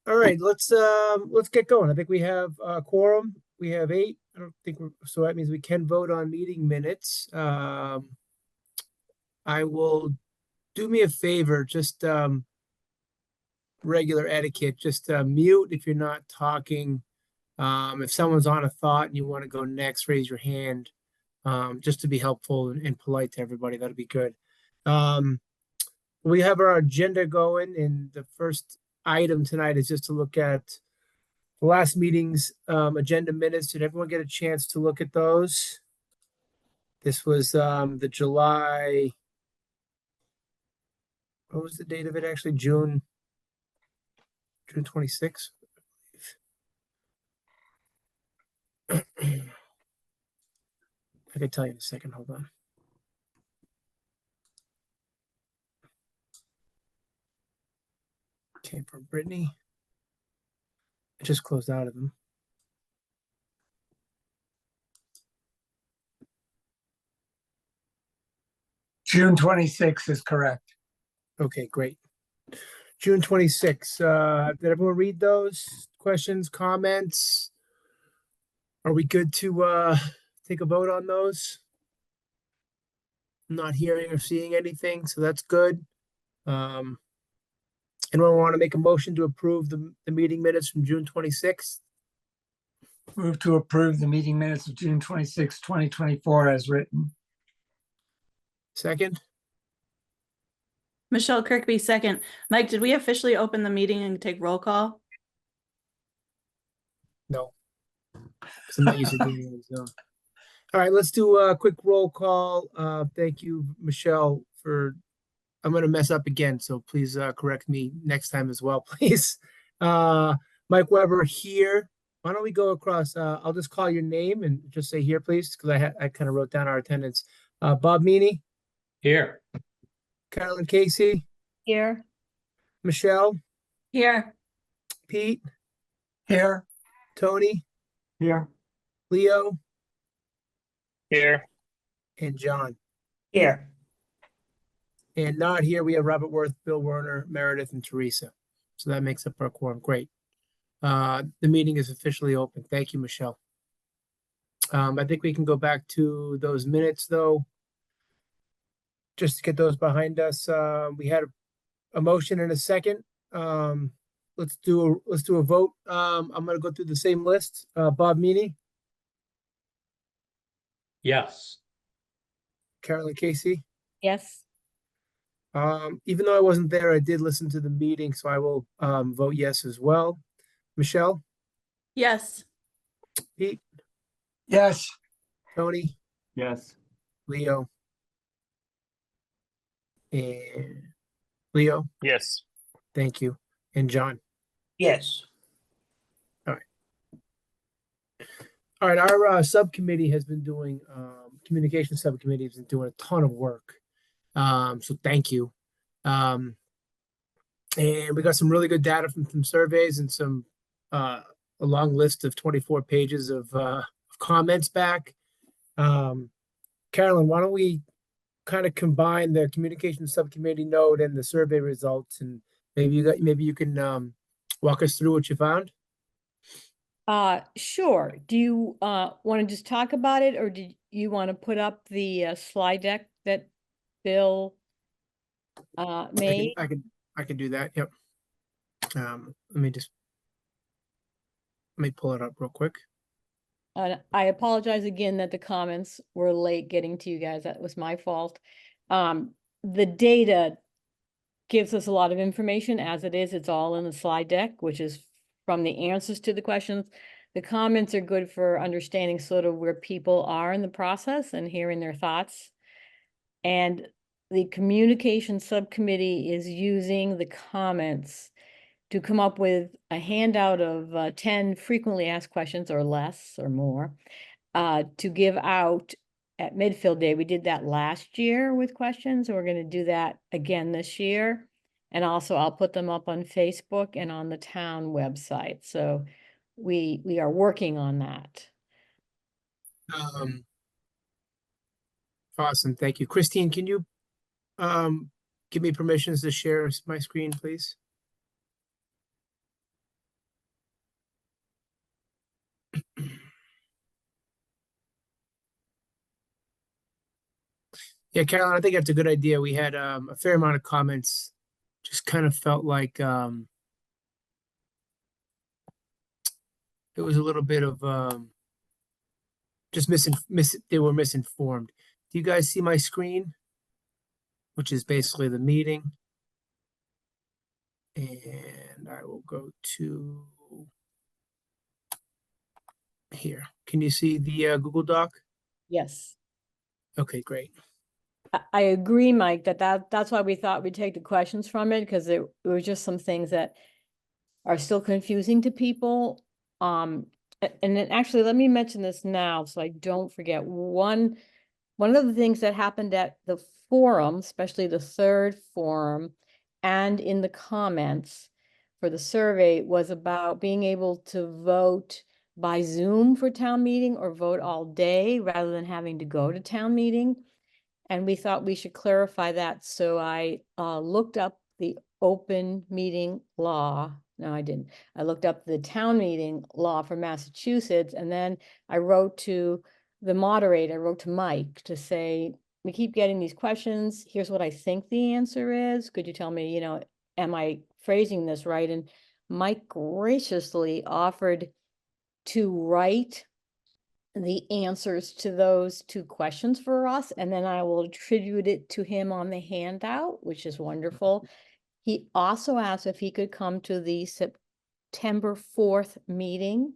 All right, let's get going. I think we have quorum. We have 8. I don't think we're, so that means we can vote on meeting minutes. I will do me a favor, just regular etiquette, just mute if you're not talking. If someone's on a thought and you want to go next, raise your hand. Just to be helpful and polite to everybody, that'll be good. We have our agenda going, and the first item tonight is just to look at the last meeting's agenda minutes. Did everyone get a chance to look at those? This was the July, what was the date of it actually? June 26th. I can tell you in a second. Hold on. Came from Brittany. I just closed out of them. June 26th is correct. Okay, great. June 26th. Did everyone read those? Questions, comments? Are we good to take a vote on those? I'm not hearing or seeing anything, so that's good. Anyone want to make a motion to approve the meeting minutes from June 26th? Move to approve the meeting minutes of June 26, 2024 as written. Second? Michelle Kirkby, second. Mike, did we officially open the meeting and take roll call? No. 'Cause I'm not used to doing it, so. All right, let's do a quick roll call. Thank you, Michelle, I'm going to mess up again, so please correct me next time as well, please. Mike Weber here. Why don't we go across? I'll just call your name and just say here, please, because I kind of wrote down our attendance. Bob Meany. Here. Carolyn Casey. Here. Michelle. Here. Pete. Here. Tony. Here. Leo. Here. And John. Here. And not here, we have Robert Worth, Bill Werner, Meredith, and Teresa. So that makes up our quorum. Great. The meeting is officially open. Thank you, Michelle. I think we can go back to those minutes, though. Just to get those behind us. We had a motion and a second. Let's do a vote. I'm going to go through the same list. Bob Meany. Yes. Carolyn Casey. Yes. Even though I wasn't there, I did listen to the meeting, so I will vote yes as well. Michelle. Yes. Pete. Yes. Tony. Yes. Leo. And Leo. Yes. Thank you. And John. Yes. All right. Our subcommittee has been doing communication subcommittee has been doing a ton of work. So thank you. And we got some really good data from some surveys and some a long list of 24 pages of comments back. Carolyn, why don't we kind of combine the communication subcommittee note and the survey results, and maybe you can walk us through what you found? Sure. Do you want to just talk about it, or do you want to put up the slide deck that Bill made? I can do that. Yep. Let me pull it up real quick. I apologize again that the comments were late getting to you guys. That was my fault. The data gives us a lot of information as it is. It's all in the slide deck, which is from the answers to the questions. The comments are good for understanding sort of where people are in the process and hearing their thoughts. And the communication subcommittee is using the comments to come up with a handout of 10 frequently asked questions, or less or more, to give out at Medfield Day. We did that last year with questions. We're going to do that again this year. And also I'll put them up on Facebook and on the town website. So we are working on that. Awesome. Thank you. Christine, can you give me permissions to share my screen, please? Yeah, Carolyn, I think that's a good idea. We had a fair amount of comments. Just kind of felt like it was a little bit of just they were misinformed. Do you guys see my screen? Which is basically the meeting. And I will go to here. Can you see the Google Doc? Yes. Okay, great. I agree, Mike, that's why we thought we'd take the questions from it, because there were just some things that are still confusing to people. And then actually, let me mention this now, so I don't forget. One of the things that happened at the forum, especially the third forum, and in the comments for the survey, was about being able to vote by Zoom for town meeting or vote all day rather than having to go to town meeting. And we thought we should clarify that. So I looked up the open meeting law. No, I didn't. I looked up the town meeting law for Massachusetts, and then I wrote to the moderator, I wrote to Mike to say, we keep getting these questions. Here's what I think the answer is. Could you tell me, you know, am I phrasing this right? And Mike graciously offered to write the answers to those two questions for us, and then I will attribute it to him on the handout, which is wonderful. He also asked if he could come to the September 4th meeting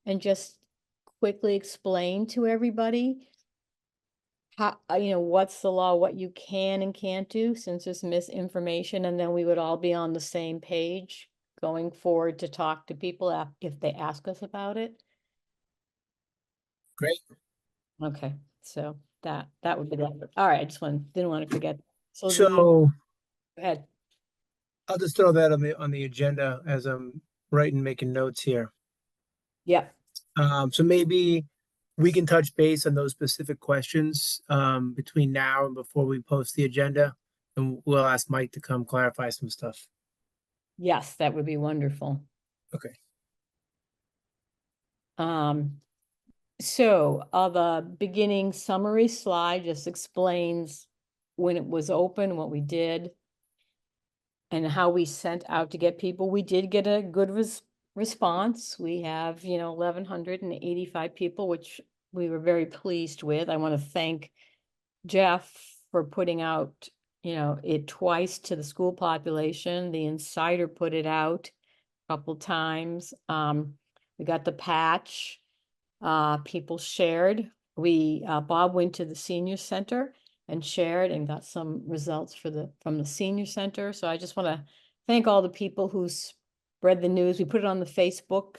and just quickly explain to everybody how, you know, what's the law, what you can and can't do, since there's misinformation, and then we would all be on the same page going forward to talk to people if they ask us about it. Great. Okay, so that would be that. All right, I just didn't want to forget. So So go ahead. I'll just throw that on the agenda as I'm making notes here. Yep, So maybe we can touch base on those specific questions between now and before we post the agenda, and we'll ask Mike to come clarify some stuff. yes, that would be wonderful. Okay. So the beginning summary slide just explains when it was open, what we did, and how we sent out to get people. We did get a good response. We have, 1,185 people, which we were very pleased with. I want to thank Jeff for putting out, it twice to the school population. The Insider put it out a couple times. We got the patch. People shared. Bob went to the senior center and shared and got some results from the senior center. So I just want to thank all the people who spread the news. We put it on the Facebook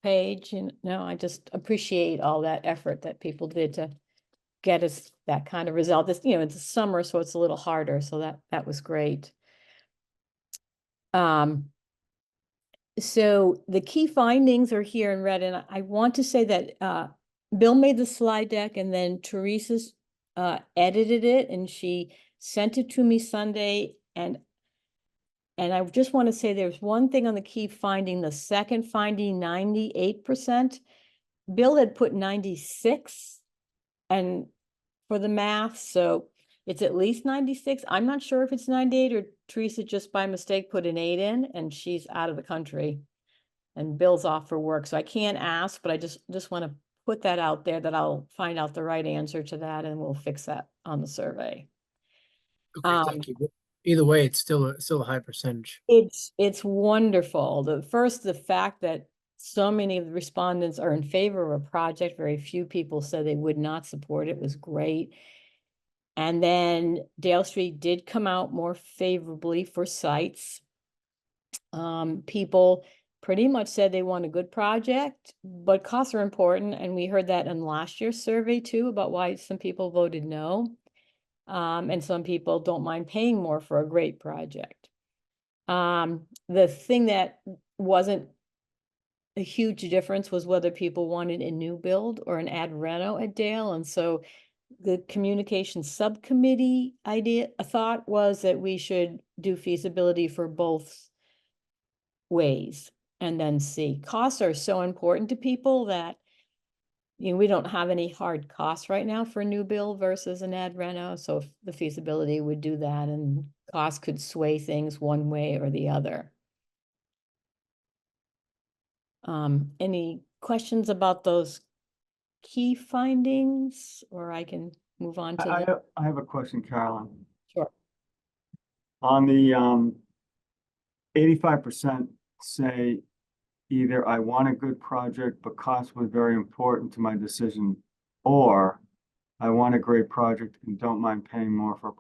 page, and I just appreciate all that effort that people did to get us that kind of result. This, it's the summer, so it's a little harder. So that was great. So the key findings are here in red, and I want to say that Bill made the slide deck, and then Teresa's edited it, and she sent it to me Sunday. And I just want to say there's one thing on the key finding, the second finding, 98%. Bill had put 96 and for the math, so it's at least 96. I'm not sure if it's 98 or Teresa just by mistake put an 8 in, and she's out of the country and Bill's off for work. So I can't ask, but I just want to put that out there, that I'll find out the right answer to that, and we'll fix that on the survey. Okay, thank you. Either way, it's still a high percentage. It's wonderful. The fact that so many of the respondents are in favor of a project, very few people said they would not support it, was great. And then Dale Street did come out more favorably for sites. People pretty much said they want a good project, but costs are important. And we heard that in last year's survey too, about why some people voted no. And some people don't mind paying more for a great project. The thing that wasn't a huge difference was whether people wanted a new build or an ad reno at Dale. And so the communication subcommittee thought was that we should do feasibility for both ways and then see. Costs are so important to people that we don't have any hard costs right now for a new build versus an ad reno. So if the feasibility would do that, and cost could sway things one way or the other. Any questions about those key findings, or I can move on to the, I have a question, Carolyn. sure. On the 85% say either I want a good project, but cost was very important to my decision, or I want a great project and don't mind paying more for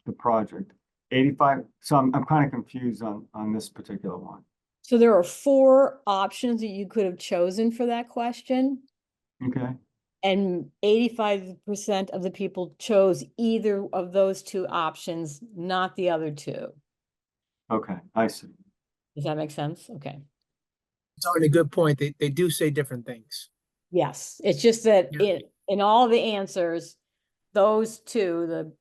the project. 85, so I'm kind of confused on this particular one. So there are 4 options that you could have chosen for that question. Okay, And 85% of the people chose either of those 2 options, not the other 2. okay, I see. Does that make sense? Okay. It's already a good point. They do say different things. Yes, it's just that Yeah. in all the answers, those 2,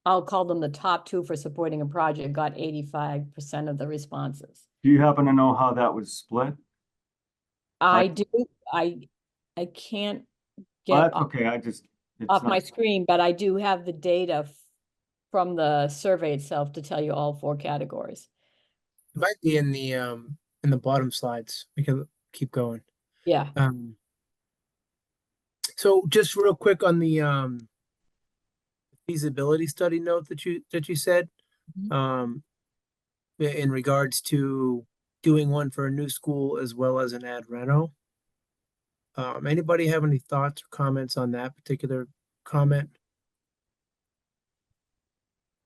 I'll call them the top 2 for supporting a project, got 85% of the responses. Do you happen to know how that was split? I do, I can't Well, get that's okay, it's off my not, screen, but I do have the data from the survey itself to tell you all 4 categories. It might be in the bottom slides. We can keep going. Yeah, So just real quick on the feasibility study note that you said, Mhm. in regards to doing one for a new school as well as an ad reno. Anybody have any thoughts or comments on that particular comment?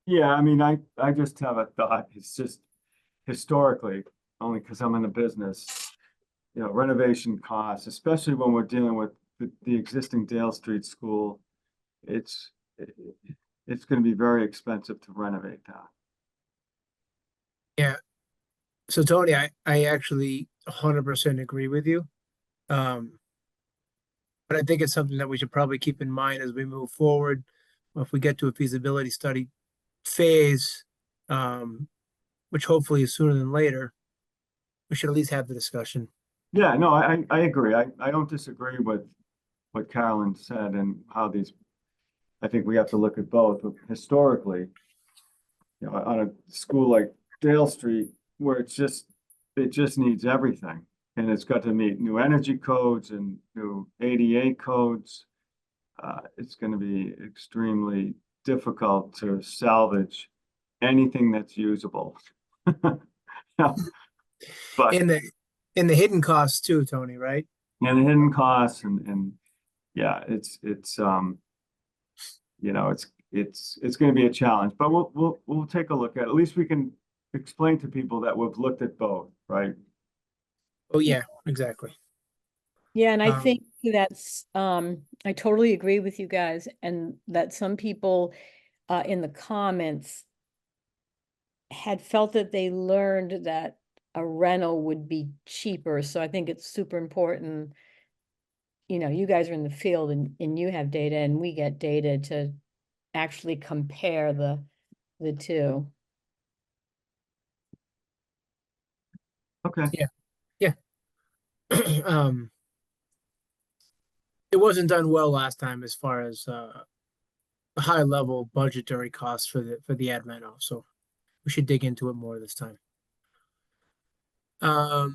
yeah, I mean, I just have a thought, it's just historically, only because I'm in the business, you know, renovation costs, especially when we're dealing with the existing Dale Street School, it's going to be very expensive to renovate that. So Tony, I actually 100% agree with you. But I think it's something that we should probably keep in mind as we move forward. If we get to a feasibility study phase, which hopefully is sooner than later, we should at least have the discussion. Yeah, no, I agree. I don't disagree with what Carolyn said and how these, I think we have to look at both. But historically, you know, on a school like Dale Street, where it just needs everything. And it's got to meet new energy codes and new ADA codes. It's going to be extremely difficult to salvage anything that's usable. But And the hidden costs too, Tony, right? and the hidden costs and yeah, it's you know, it's going to be a challenge, but we'll take a look at it. At least we can explain to people that we've looked at both, right? Oh yeah, exactly. yeah, and I Um, think that's, I totally agree with you guys, and that some people in the comments had felt that they learned that a rental would be cheaper, so I think it's super important. You guys are in the field and you have data and we get data to actually compare the 2. Okay. um, it wasn't done well last time as far as the high level budgetary costs for the ad reno, so we should dig into it more this time. All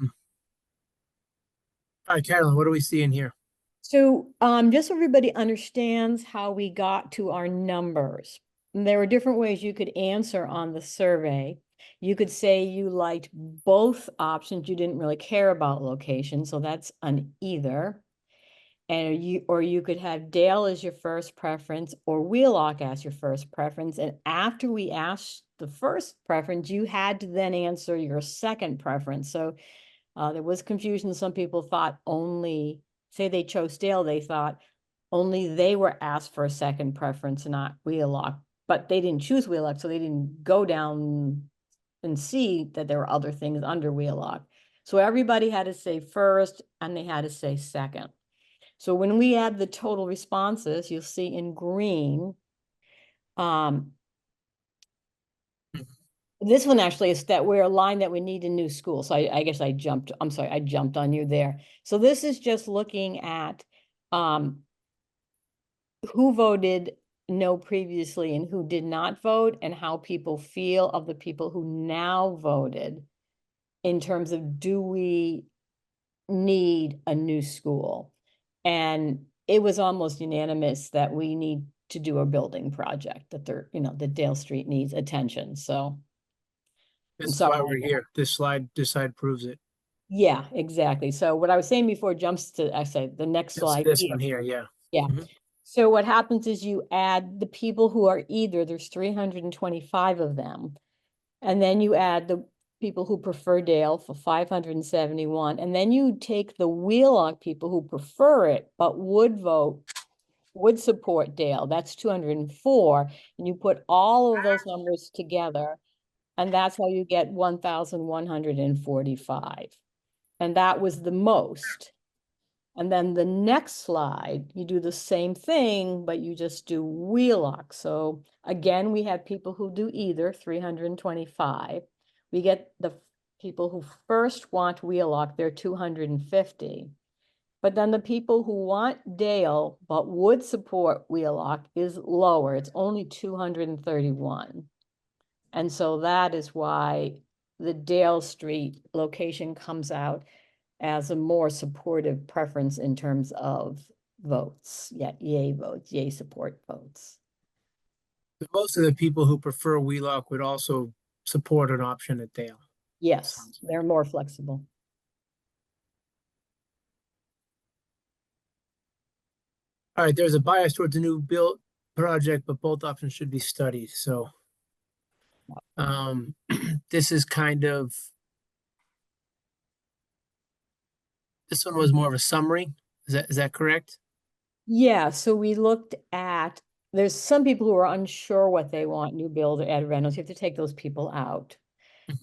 right, Carolyn, what are we seeing here? So, just so everybody understands how we got to our numbers, there were different ways you could answer on the survey. You could say you liked both options, you didn't really care about location, so that's an either. Or you could have Dale as your first preference or Wheelock as your first preference. And after we asked the first preference, you had to then answer your second preference. So there was confusion. Some people thought only, say they chose Dale, they thought only they were asked for a second preference, not Wheelock. But they didn't choose Wheelock, so they didn't go down and see that there were other things under Wheelock. So everybody had to say first and they had to say second. So when we add the total responses, you'll see in green, this one actually is that we're aligned that we need a new school. So I guess I jumped on you there. So this is just looking at who voted no previously and who did not vote, and how people feel of the people who now voted in terms of, do we need a new school? And it was almost unanimous that we need to do a building project, that that Dale Street needs attention, so. This is sorry. why we're here. This slide proves it. Yeah, exactly. So what I was saying before jumps to, I say, the next slide This here. one here, yeah. Yeah. Mhm. So what happens is you add the people who are either, there's 325 of them, and then you add the people who prefer Dale for 571, and then you take the Wheelock people who prefer it but would support Dale, that's 204, and you put all of those numbers together, and that's how you get 1,145. And that was the most. And then the next slide, you do the same thing, but you just do Wheelock. So again, we have people who do either, 325. We get the people who first want Wheelock, they're 250. But then the people who want Dale but would support Wheelock is lower. It's only 231. And so that is why the Dale Street location comes out as a more supportive preference in terms of votes. Yeah, yay support votes. But most of the people who prefer Wheelock would also support an option at Dale. Yes, Sounds they're more flexible. All right, there's a bias towards a new build project, but both options should be studied, so. This is kind of. This one was more of a summary, is that correct? Yeah, so we looked at, there's some people who are unsure what they want, new build or add rentals. You have to take those people out.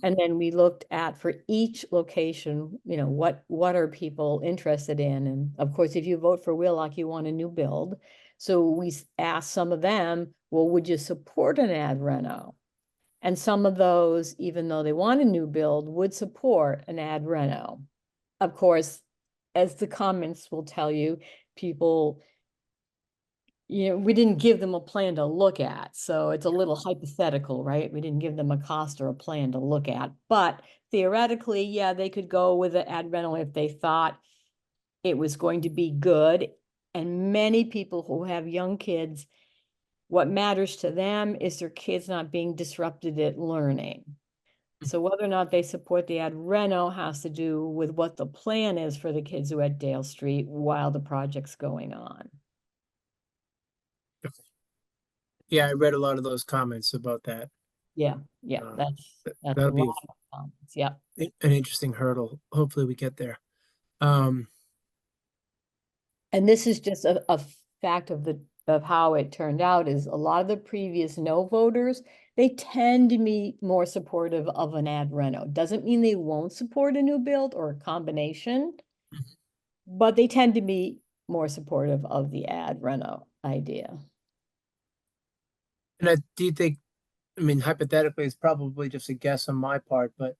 And then we looked at, for each location, what are people interested in? And of course, if you vote for Wheelock, you want a new build. So we asked some of them, well, would you support an ad reno? And some of those, even though they want a new build, would support an ad reno. Of course, as the comments will tell you, people, we didn't give them a plan to look at. So it's a little hypothetical, right? We didn't give them a cost or a plan to look at. But theoretically, yeah, they could go with an ad rental if they thought it was going to be good. And many people who have young kids, what matters to them is their kids not being disrupted at learning. So whether or not they support the ad reno has to do with what the plan is for the kids who are at Dale Street while the project's going on. Yeah, I read a lot of those comments about that. Yeah, that's a That'll be lot of comments. Yeah. an interesting hurdle. Hopefully we get there. And this is just a fact of how it turned out, is a lot of the previous no voters, they tend to be more supportive of an ad reno. Doesn't mean they won't support a new build or a combination, but they tend to be more supportive of the ad reno idea. And do you think, I mean, hypothetically, it's probably just a guess on my part, but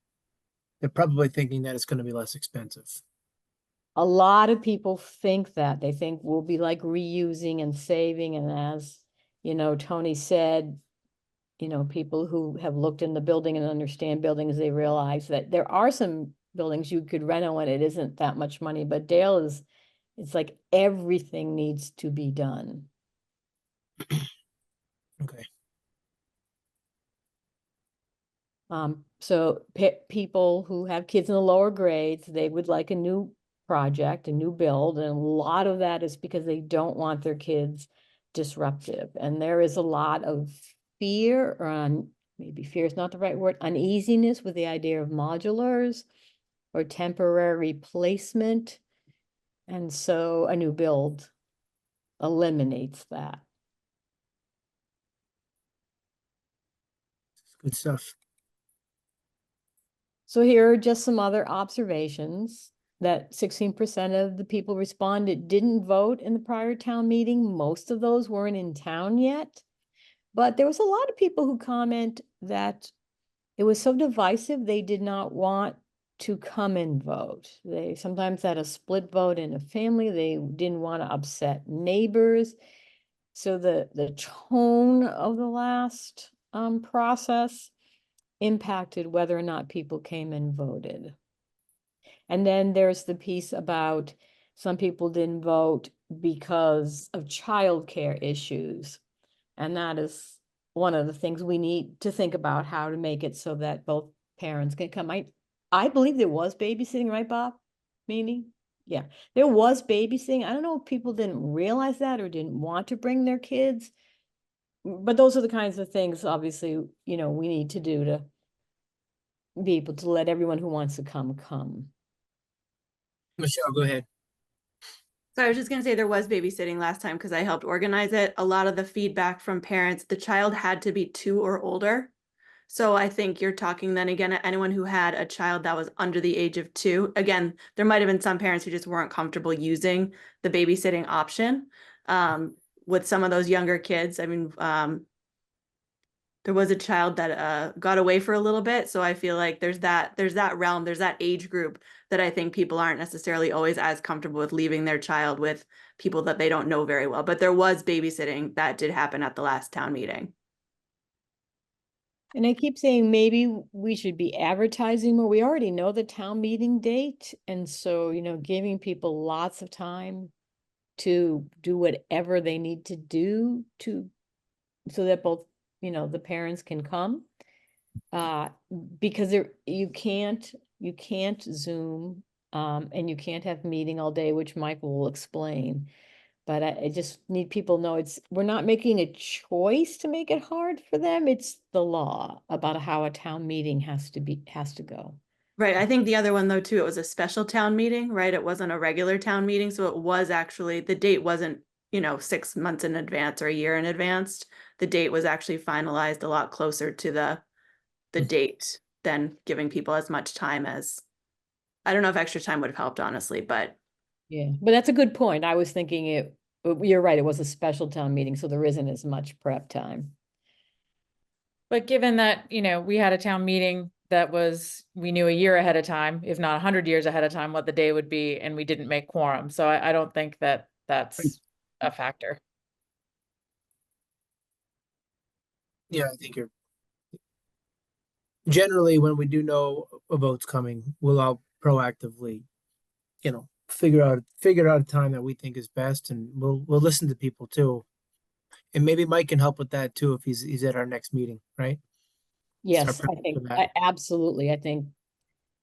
they're probably thinking that it's going to be less expensive. A lot of people think that. They think we'll be like reusing and saving. And as, Tony said, people who have looked in the building and understand buildings, they realize that there are some buildings you could reno and it isn't that much money, but Dale it's like everything needs to be done. Okay. So people who have kids in the lower grades, they would like a new project, a new build, and a lot of that is because they don't want their kids disruptive. And there is a lot of fear, or maybe fear is not the right word, uneasiness with the idea of modulars or temporary placement. And so a new build eliminates that. Good stuff. So here are just some other observations. That 16% of the people responded didn't vote in the prior town meeting. Most of those weren't in town yet. But there was a lot of people who comment that it was so divisive, they did not want to come and vote. They sometimes had a split vote in a family. They didn't want to upset neighbors. So the tone of the last process impacted whether or not people came and voted. And then there's the piece about some people didn't vote because of childcare issues. And that is one of the things we need to think about, how to make it so that both parents can come. I believe there was babysitting, right, Bob? Meaning? Yeah, there was babysitting. I don't know if people didn't realize that or didn't want to bring their kids. But those are the kinds of things, obviously, we need to do to be able to let everyone who wants to come. Michelle, go ahead. So I was just gonna say there was babysitting last time because I helped organize it. A lot of the feedback from parents, the child had to be 2 or older. So I think you're talking then again, anyone who had a child that was under the age of 2. Again, there might have been some parents who just weren't comfortable using the babysitting option. With some of those younger kids, I mean, there was a child that got away for a little bit. So I feel like there's that realm, there's that age group that I think people aren't necessarily always as comfortable with leaving their child with people that they don't know very well. But there was babysitting that did happen at the last town meeting. And I keep saying maybe we should be advertising more. We already know the town meeting date. And so, giving people lots of time to do whatever they need to do so that both, the parents can come. Because you can't Zoom, and you can't have meeting all day, which Michael will explain. But I just need people to know we're not making a choice to make it hard for them. It's the law about how a town meeting has to go. Right. I think the other one though, too, it was a special town meeting, right? It wasn't a regular town meeting. So it was actually, the date wasn't, 6 months in advance or a year in advance. The date was actually finalized a lot closer to the date than giving people as much time as, I don't know if extra time would have helped, honestly, but. Yeah, but that's a good point. I was thinking you're right, it was a special town meeting, so there isn't as much prep time. But given that, we had a town meeting that we knew a year ahead of time, if not 100 years ahead of time, what the day would be, and we didn't make quorum. So I don't think that that's a factor. Yeah, I think generally when we do know a vote's coming, we'll all proactively, figure out a time that we think is best, and we'll listen to people too. And maybe Mike can help with that too if he's at our next meeting, right? Yes, Start I think, prepping for that. absolutely. I think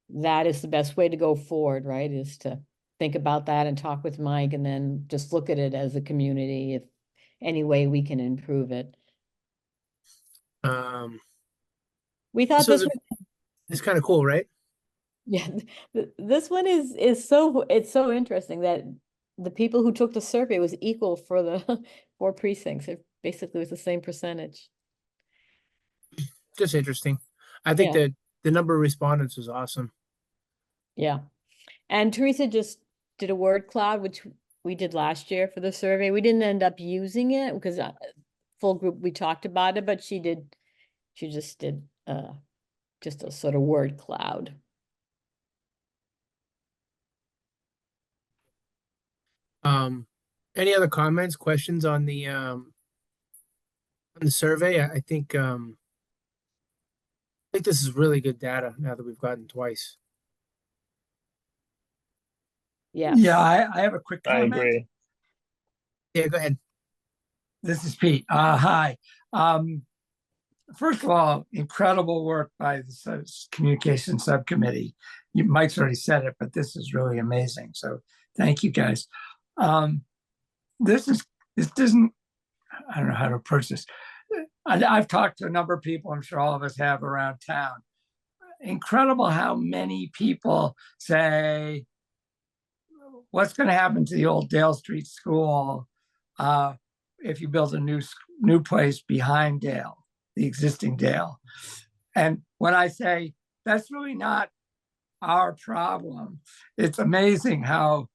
that is the best way to go forward, right? Is to think about that and talk with Mike, and then just look at it as a community, if any way we can improve it. We thought this this it's kind of cool, right? Yeah, this one is so interesting that the people who took the survey was equal for the 4 precincts. It basically was the same percentage. Just interesting. I think Yeah. that the number of respondents was awesome. Yeah. And Teresa just did a word cloud, which we did last year for the survey. We didn't end up using it because full group, we talked about it, but she just did just a sort of word cloud. Any other comments, questions on the survey? I think this is really good data now that we've gotten twice. Yeah. Yeah, I have a quick I comment. agree. Yeah, go ahead. This is Pete. Hi. First of all, incredible work by the communication subcommittee. Mike's already said it, but this is really amazing. So thank you guys. This doesn't, I don't know how to approach this. I've talked to a number of people, I'm sure all of us have around town. Incredible how many people say, what's going to happen to the old Dale Street School if you build a new place behind Dale, the existing Dale? And when I say that's really not our problem, it's amazing how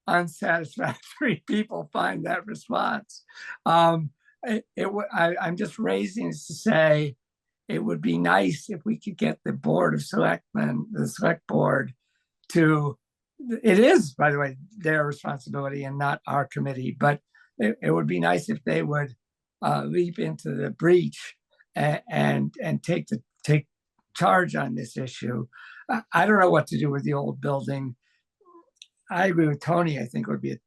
unsatisfactory people find that response. I'm just raising this to say it would be nice if we could get the Board of Selectmen, the Select Board, it is, by the way, their responsibility and not our committee, but it would be nice if they would leap into the breach and take charge on this issue. I don't know what to do with the old building. I agree with Tony. I think it would be,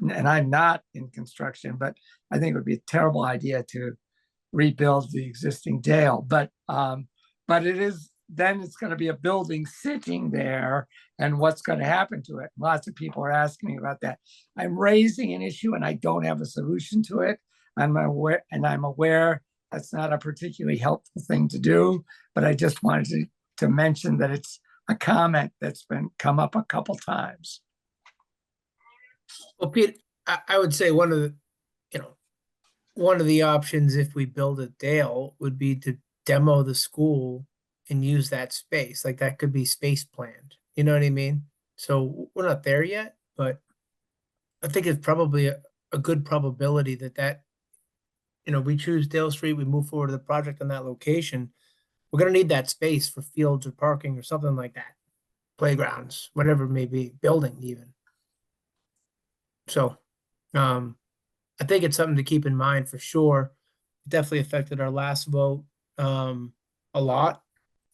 and I'm not in construction, but I think it would be a terrible idea to rebuild the existing jail. But it is, then it's going to be a building sitting there, and what's going to happen to it? Lots of people are asking me about that. I'm raising an issue and I don't have a solution to it. I'm aware that's not a particularly helpful thing to do, but I just wanted to mention that it's a comment that's been come up a couple times. Well, Pete, I would say one of the options if we build a Dale would be to demo the school and use that space. Like that could be space planned. You know what I mean? So we're not there yet, but I think it's probably a good probability that we choose Dale Street, we move forward to the project on that location. We're gonna need that space for fields or parking or something like that. Playgrounds, whatever it may be, building even. So I think it's something to keep in mind for sure. It definitely affected our last vote a lot.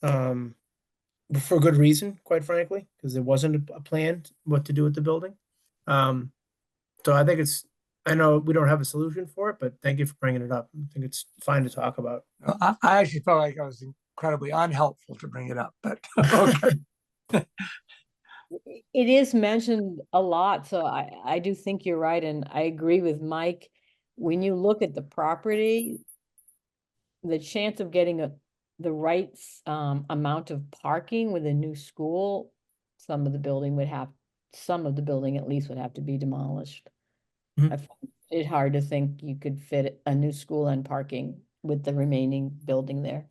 But for good reason, quite frankly, because there wasn't a plan what to do with the building. So I think I know we don't have a solution for it, but thank you for bringing it up. I think it's fine to talk about. I actually felt like I was incredibly unhelpful to bring it up, but okay. It is mentioned a lot, so I do think you're right, and I agree with Mike. When you look at the property, the chance of getting the right amount of parking with a new school, some of the building at least would have to be demolished. Mhm. I find it hard to think you could fit a new school and parking with the remaining building there.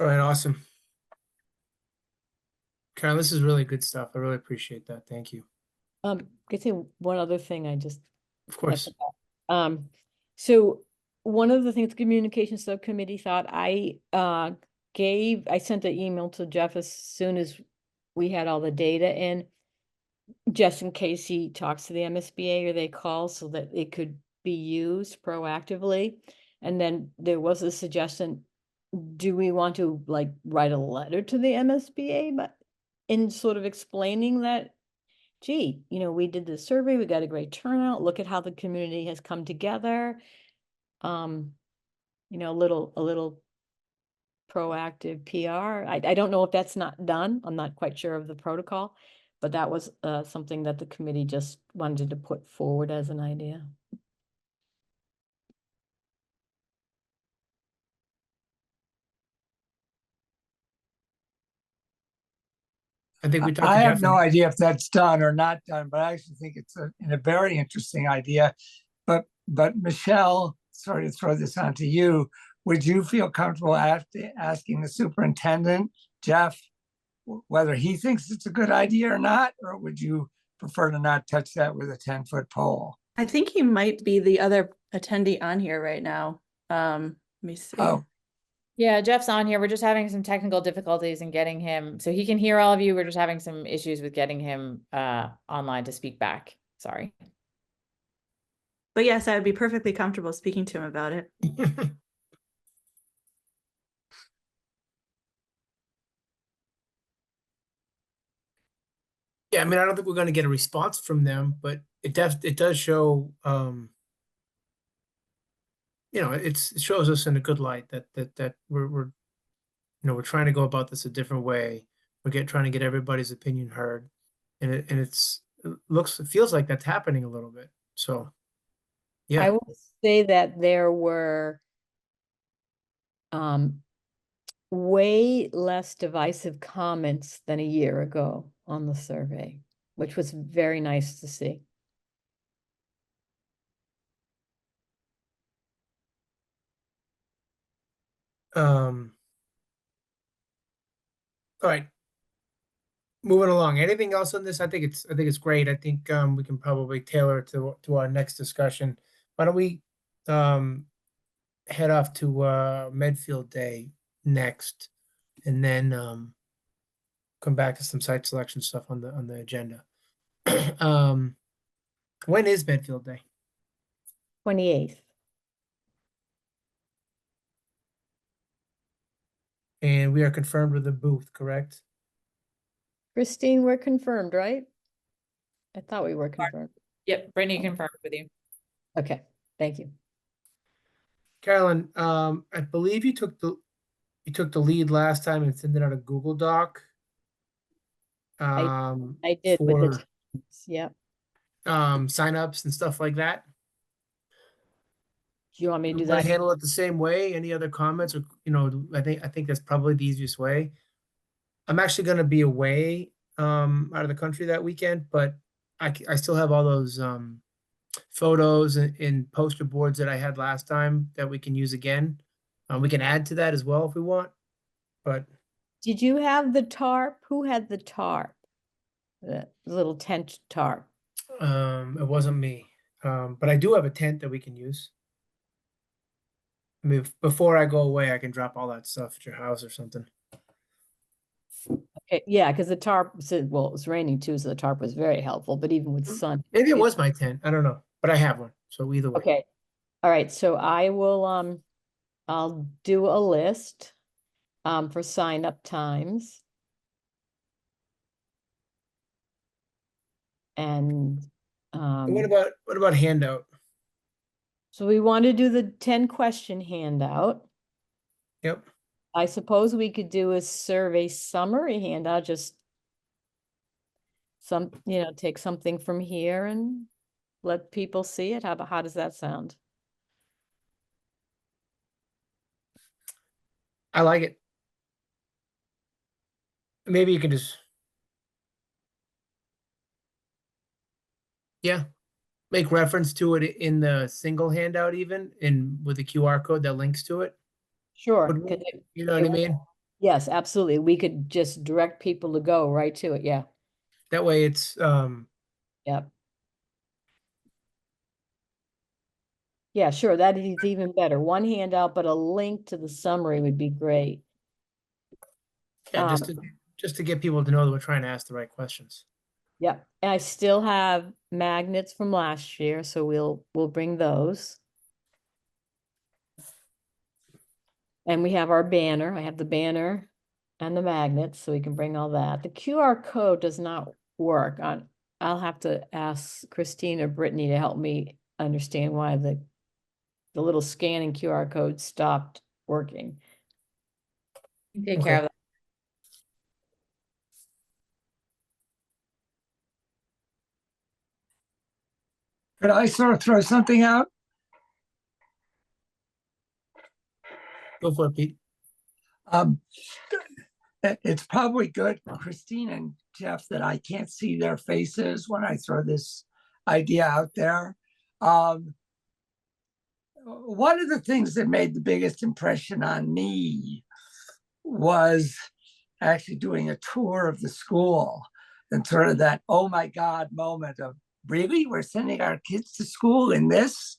All right, awesome. Karen, this is really good stuff. I really appreciate that. Thank you. Could say one other thing Of course. So one of the things the communication subcommittee thought I sent an email to Jeff as soon as we had all the data in, just in case he talks to the MSBA or they call so that it could be used proactively. And then there was a suggestion, do we want to like write a letter to the MSBA, but in sort of explaining that, gee, we did the survey, we got a great turnout, look at how the community has come together. A little proactive PR. I don't know if that's not done. I'm not quite sure of the protocol, but that was something that the committee just wanted to put forward as an idea. I think we talked I to have Jeff. no idea if that's done or not done, but I actually think it's a very interesting idea. But Michelle, sorry to throw this onto you, would you feel comfortable asking the superintendent, Jeff, whether he thinks it's a good idea or not, or would you prefer to not touch that with a 10-foot pole? I think he might be the other attendee on here right now. Let me see. Oh, Yeah, Jeff's on here. We're just having some technical difficulties in getting him, so he can hear all of you. We're just having some issues with getting him online to speak back. Sorry. But yes, I would be perfectly comfortable speaking to him about it. Yeah, I mean, I don't think we're going to get a response from them, but it does show, it shows us in a good light that we're trying to go about this a different way. We're trying to get everybody's opinion heard, and it feels like that's happening a little bit. So, yeah. I will say that there were way less divisive comments than a year ago on the survey, which was very nice to see. All right. Moving along. Anything else on this? I think it's great. I think we can probably tailor it to our next discussion. Why don't we head off to Medfield Day next, and then come back to some site selection stuff on the agenda. When is Medfield Day? 28th. And we are confirmed with the booth, correct? Christine, we're confirmed, right? I thought we were confirmed. Yep, Brittany confirmed with you. Okay, thank you. Carolyn, I believe you took the lead last time and sent it out a Google Doc. I did with For the teams, yeah. signups and stuff like that. Do you want me to do You wanna that? handle it the same way? Any other comments or, I think that's probably the easiest way. I'm actually gonna be away, out of the country that weekend, but I still have all those, photos and poster boards that I had last time that we can use again. We can add to that as well if we want, but Did you have the tarp? Who had the tarp? The little tent tarp. it wasn't me. But I do have a tent that we can use. I mean, before I go away, I can drop all that stuff at your house or something. Okay, yeah, because the tarp said, well, it was raining too, so the tarp was very helpful, but even with sun. Maybe it was my tent. I don't know, but I have one. So either way. Okay, all right, so I will, I'll do a list, for sign up times. And, And what about handout? so we want to do the 10 question handout. Yep. I suppose we could do a survey summary handout, just take something from here and let people see it. How does that sound? I like it. Maybe you can just, yeah, make reference to it in the single handout even, with the QR code that links to it. Sure. Would 'Cause we- You know what I mean? yes, absolutely. We could just direct people to go right to it. Yeah. That way it's, Yep. Yeah, sure. That is even better. One handout, but a link to the summary would be great. yeah, just to get people to know that we're trying to ask the right questions. Yep. And I still have magnets from last year, so we'll bring those. And we have our banner. I have the banner and the magnets, so we can bring all that. The QR code does not work on. I'll have to ask Christine or Brittany to help me understand why the little scanning QR code stopped working. Take care of that. Could I sort of throw something out? Go for it, Pete. It's probably good, Christine and Jeff, that I can't see their faces when I throw this idea out there. One of the things that made the biggest impression on me was actually doing a tour of the school and sort of that, oh my God moment of, really, we're sending our kids to school in this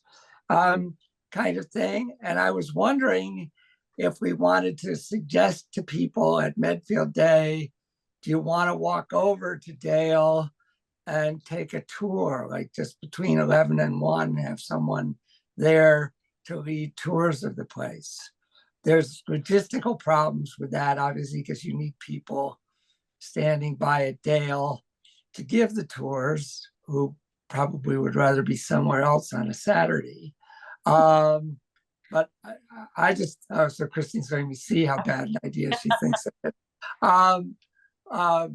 kind of thing. And I was wondering if we wanted to suggest to people at Medfield Day, do you want to walk over to Dale and take a tour, like just between 11 and 1, have someone there to lead tours of the place? There's logistical problems with that, obviously, because you need people standing by at Dale to give the tours, who probably would rather be somewhere else on a Saturday. But I just, so Christine's letting me see how bad an idea she thinks of it.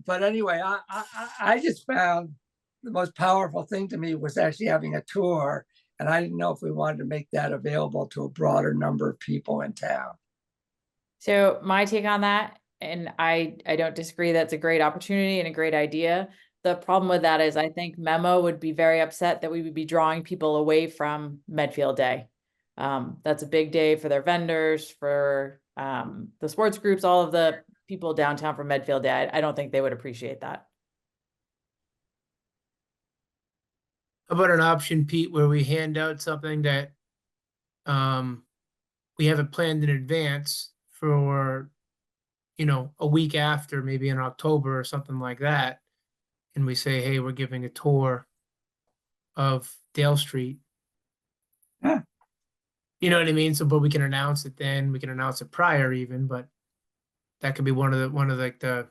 But anyway, I just found the most powerful thing to me was actually having a tour. And I didn't know if we wanted to make that available to a broader number of people in town. So my take on that, and I don't disagree, that's a great opportunity and a great idea. The problem with that is I think Memo would be very upset that we would be drawing people away from Medfield Day. That's a big day for their vendors, for the sports groups, all of the people downtown for Medfield Day. I don't think they would appreciate that. How about an option, Pete, where we hand out something that we haven't planned in advance for, a week after, maybe in October or something like that. And we say, hey, we're giving a tour of Dale Street. Yeah. You know what I mean? So, but we can announce it then, we can announce it prior even, but that could be one of like the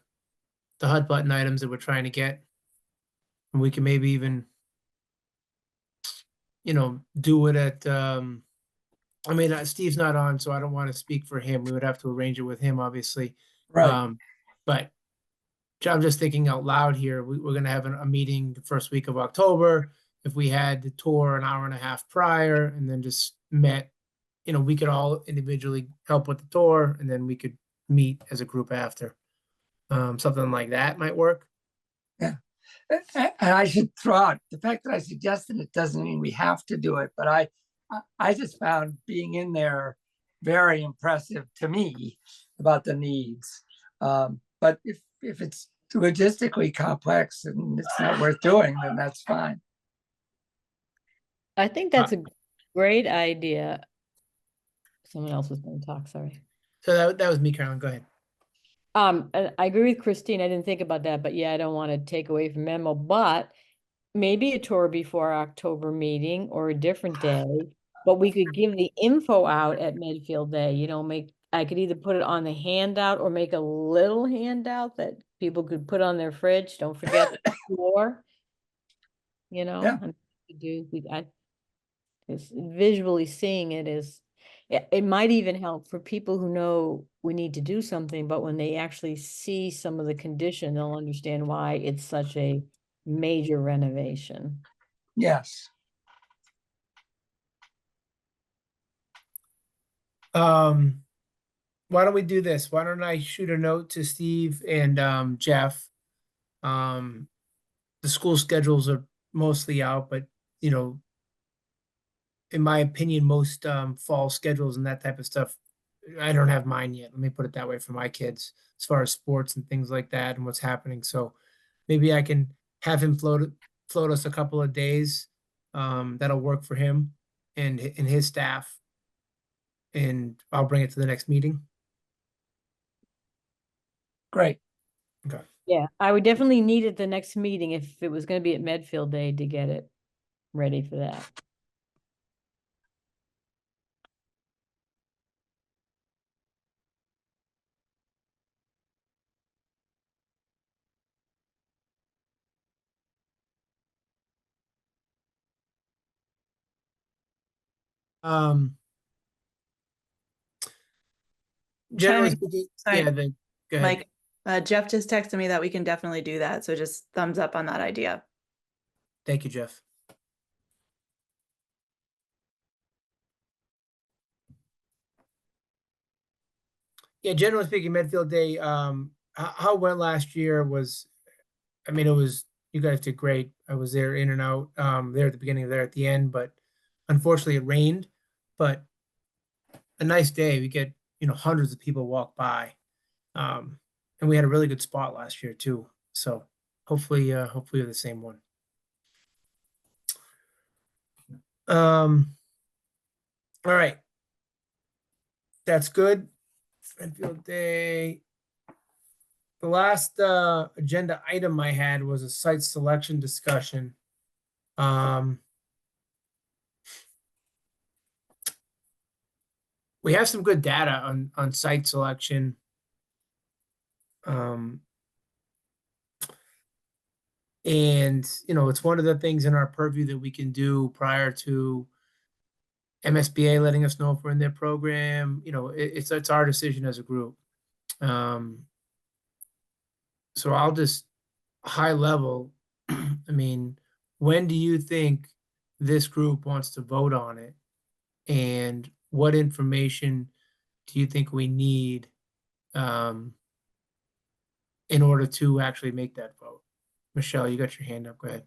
hot button items that we're trying to get. And we can maybe even, do it at, Steve's not on, so I don't want to speak for him. We would have to arrange it with him, obviously. Right. But I'm just thinking out loud here. We're going to have a meeting the first week of October. If we had the tour an hour and a half prior and then just met, we could all individually help with the tour and then we could meet as a group after. Something like that might work. And I should throw out the fact that I suggested it doesn't mean we have to do it, but I just found being in there very impressive to me about the needs. But if it's logistically complex and it's not worth doing, then that's fine. I think that's a great idea. Someone else was going to talk, sorry. So that was me, Carolyn. Go ahead. I agree with Christine. I didn't think about that, but yeah, I don't want to take away from Memo, but maybe a tour before our October meeting or a different day, but we could give the info out at Medfield Day, I could either put it on the handout or make a little handout that people could put on their fridge. Don't forget the floor. Yeah. And because visually seeing it is, it might even help for people who know we need to do something, but when they actually see some of the condition, they'll understand why it's such a major renovation. Yes. Why don't we do this? Why don't I shoot a note to Steve and Jeff? The school schedules are mostly out, but in my opinion, most fall schedules and that type of stuff, I don't have mine yet. Let me put it that way for my kids, as far as sports and things like that and what's happening. So maybe I can have him float us a couple of days. That'll work for him and his staff. And I'll bring it to the next meeting. Great. Okay. Yeah, I would definitely need it the next meeting if it was going to be at Medfield Day to get it ready for that. Generally Chiming- speaking, sorry, yeah, go ahead. Mike, Jeff just texted me that we can definitely do that. So just thumbs up on that idea. Thank you, Jeff. Yeah, generally speaking, Medfield Day, how it went last year was, it was, you guys did great. I was there in and out, there at the beginning, there at the end, but unfortunately it rained, but a nice day. We get, hundreds of people walk by. And we had a really good spot last year too. So hopefully we're the same one. All right. That's good. Medfield Day. The last agenda item I had was a site selection discussion. We have some good data on site selection. And it's one of the things in our purview that we can do prior to MSBA letting us know if we're in their program. It's our decision as a group. So I'll just high level. When do you think this group wants to vote on it? And what information do you think we need in order to actually make that vote? Michelle, you got your hand up. Go ahead.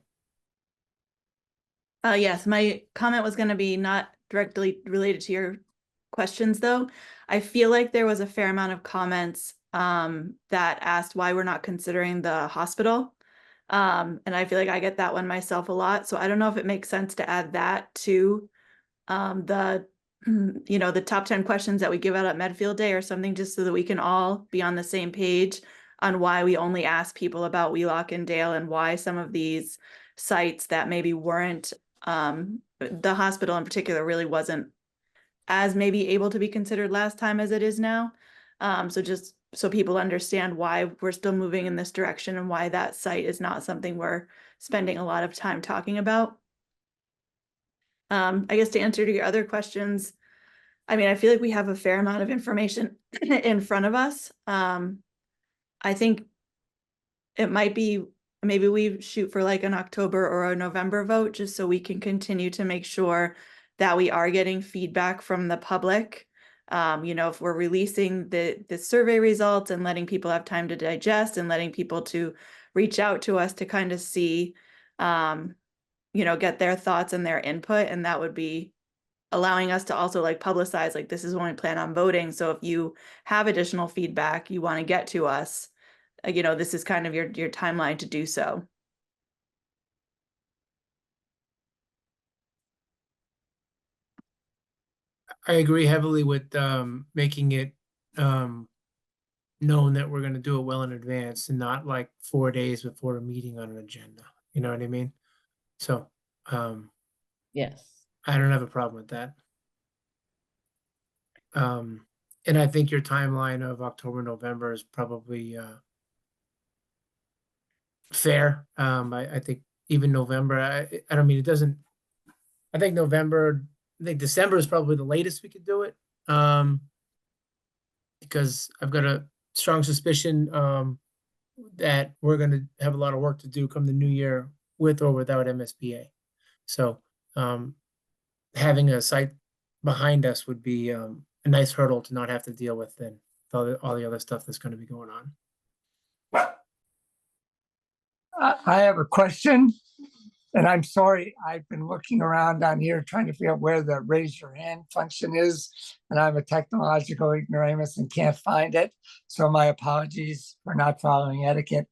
Yes, my comment was going to be not directly related to your questions, though. I feel like there was a fair amount of comments that asked why we're not considering the hospital. And I feel like I get that one myself a lot. So I don't know if it makes sense to add that to the you know, the top 10 questions that we give out at Medfield Day or something, just so that we can all be on the same page on why we only ask people about Wheelock and Dale, and why some of these sites that maybe weren't, the hospital in particular really wasn't as maybe able to be considered last time as it is now. So just so people understand why we're still moving in this direction and why that site is not something we're spending a lot of time talking about. I guess to answer to your other questions, I mean, I feel like we have a fair amount of information in front of us. I think it might be, maybe we shoot for like an October or a November vote, just so we can continue to make sure that we are getting feedback from the public. You know, if we're releasing the survey results and letting people have time to digest, and letting people to reach out to us to kind of see, you know, get their thoughts and their input. And that would be allowing us to also like publicize, like, this is when we plan on voting. So if you have additional feedback you want to get to us, you know, this is kind of your timeline to do so. I agree heavily with making it known that we're going to do it well in advance, and not like 4 days before a meeting on an agenda. You know what I mean? So Yes. I don't have a problem with that. And I think your timeline of October, November is probably fair. I think even November, I don't mean, it doesn't, I think November, I think December is probably the latest we could do it. Because I've got a strong suspicion that we're going to have a lot of work to do come the new year with or without MSBA. So having a site behind us would be a nice hurdle to not have to deal with then, all the other stuff that's going to be going on. I have a question, and I'm sorry, I've been looking around on here trying to figure out where the raise your hand function is, and I'm a technological ignoramus and can't find it. So my apologies for not following etiquette.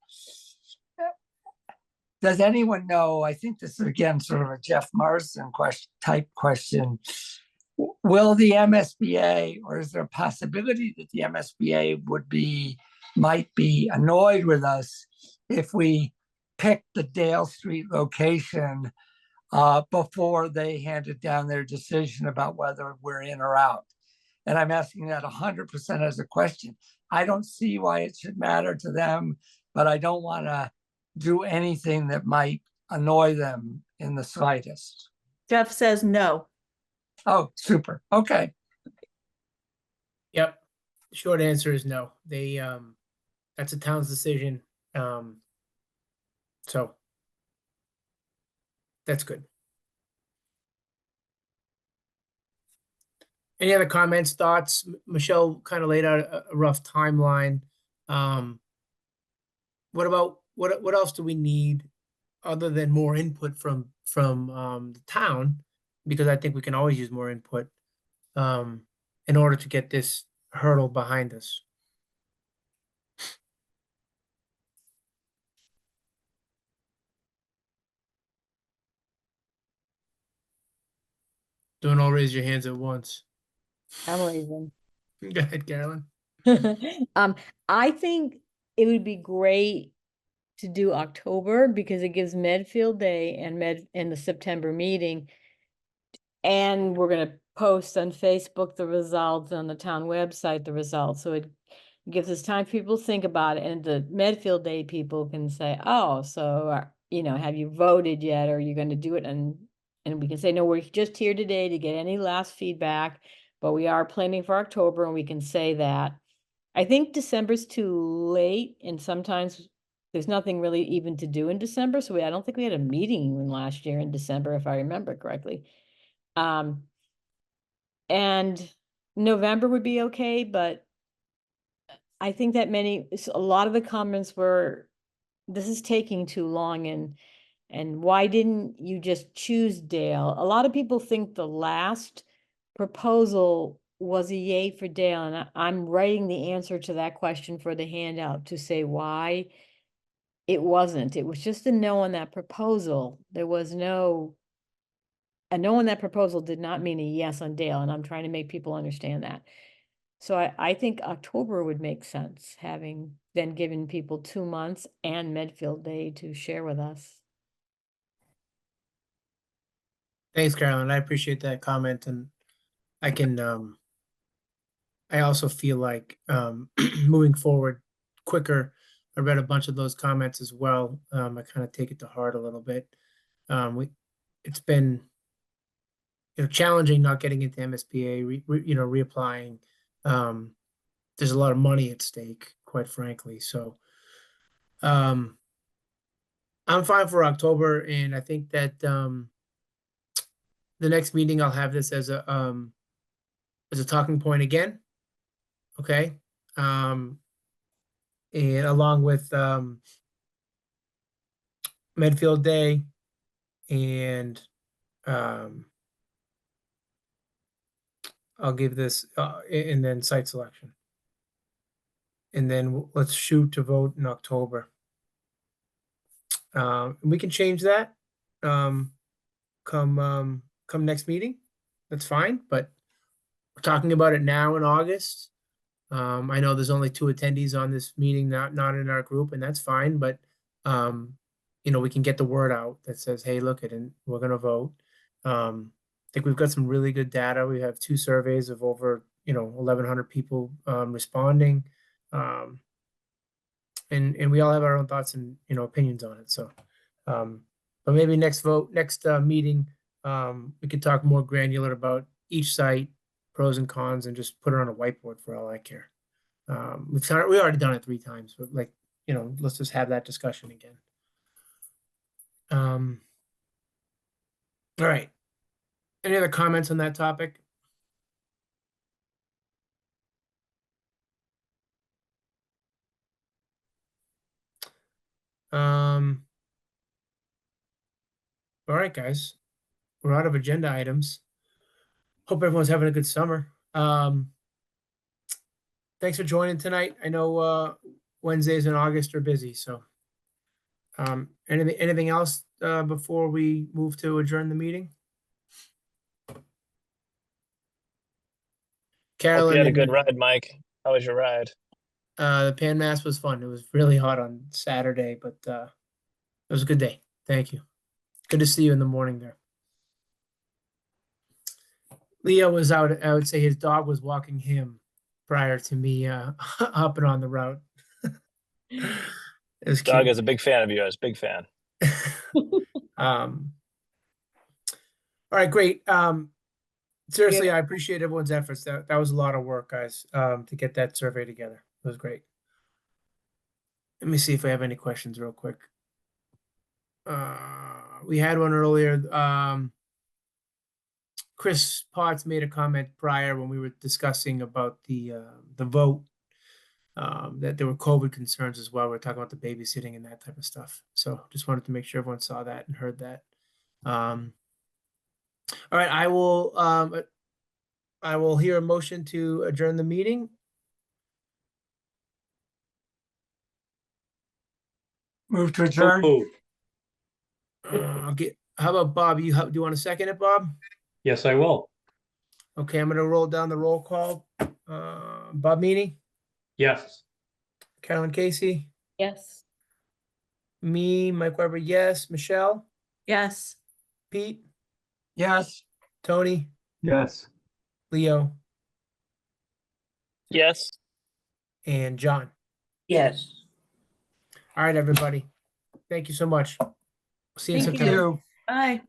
Does anyone know, I think this is again sort of a Jeff Marsden type question. Will the MSBA, or is there a possibility that the MSBA might be annoyed with us if we pick the Dale Street location before they handed down their decision about whether we're in or out? And I'm asking that 100% as a question. I don't see why it should matter to them, but I don't want to do anything that might annoy them in the slightest. Jeff says no. Oh, super. Okay. Yep. The short answer is no. They that's a town's decision. So that's good. Any other comments, thoughts? Michelle kind of laid out a rough timeline. What about what else do we need other than more input from the town? Because I think we can always use more input in order to get this hurdle behind us. Don't all raise your hands at once. I'm raising. Go ahead, Carolyn. I think it would be great to do October, because it gives Medfield Day and the September meeting. And we're gonna post on Facebook the results, on the town website the results, so it gives us time for people to think about it, and the Medfield Day people can say, oh, so you know, have you voted yet, or are you going to do it? And we can say, no, we're just here today to get any last feedback, but we are planning for October, and we can say that. I think December's too late, and sometimes there's nothing really even to do in December, so I don't think we had a meeting even last year in December, if I remember correctly. And November would be okay, but I think that a lot of the comments were, this is taking too long, and why didn't you just choose Dale? A lot of people think the last proposal was a yay for Dale, and I'm writing the answer to that question for the handout to say why it wasn't. It was just a no on that proposal. There was no a no on that proposal did not mean a yes on Dale, and I'm trying to make people understand that. So I think October would make sense, having then given people 2 months and Medfield Day to share with us. Thanks, Carolyn. I appreciate that comment, and I can, I also feel like, moving forward quicker. I read a bunch of those comments as well. I kind of take it to heart a little bit. It's been, challenging not getting into MSBA, reapplying. There's a lot of money at stake, quite frankly. So, I'm fine for October, and I think that, the next meeting, I'll have this as a talking point again. Okay. And along with, Medfield Day and, I'll give this, and then site selection. And then let's shoot to vote in October. We can change that, come next meeting. That's fine, but we're talking about it now in August. I know there's only 2 attendees on this meeting, not in our group, and that's fine, but, we can get the word out that says, hey, look it, and we're gonna vote. I think we've got some really good data. We have 2 surveys of over, 1,100 people, responding. And we all have our own thoughts and, opinions on it. So, but maybe next meeting, we could talk more granular about each site, pros and cons, and just put it on a whiteboard for all I care. We already done it 3 times, but let's just have that discussion again. All right. Any other comments on that topic? All right, guys, we're out of agenda items. Hope everyone's having a good summer. Thanks for joining tonight. I know, Wednesdays in August are busy, so, anything else, before we move to adjourn the meeting? Hope Carolyn, you had a good ride, Mike. How was your ride? the Pan Mass was fun. It was really hot on Saturday, but, it was a good day. Thank you. Good to see you in the morning there. Leo was out. I would say his dog was walking him prior to me, hopping on the route. It was Dog cute. is a big fan of yours. Big fan. All right, great. Seriously, I appreciate everyone's efforts. That was a lot of work, guys, to get that survey together. It was great. Let me see if I have any questions real quick. We had one earlier. Chris Potts made a comment prior when we were discussing about the vote, that there were COVID concerns as well. We're talking about the babysitting and that type of stuff. So just wanted to make sure everyone saw that and heard that. All right, I will hear a motion to adjourn the meeting. Move to adjourn. Move. How about Bob? Do you want to second it, Bob? Yes, I will. Okay, I'm gonna roll down the roll call. Bob Meany, Yes. Carolyn Casey, Yes. me, Mike Weber, yes. Michelle, Yes. Pete, Yes. Tony, Yes. Leo, Yes. and John. Yes. All right, everybody. Thank you so much. See you in Thank September. You. Bye.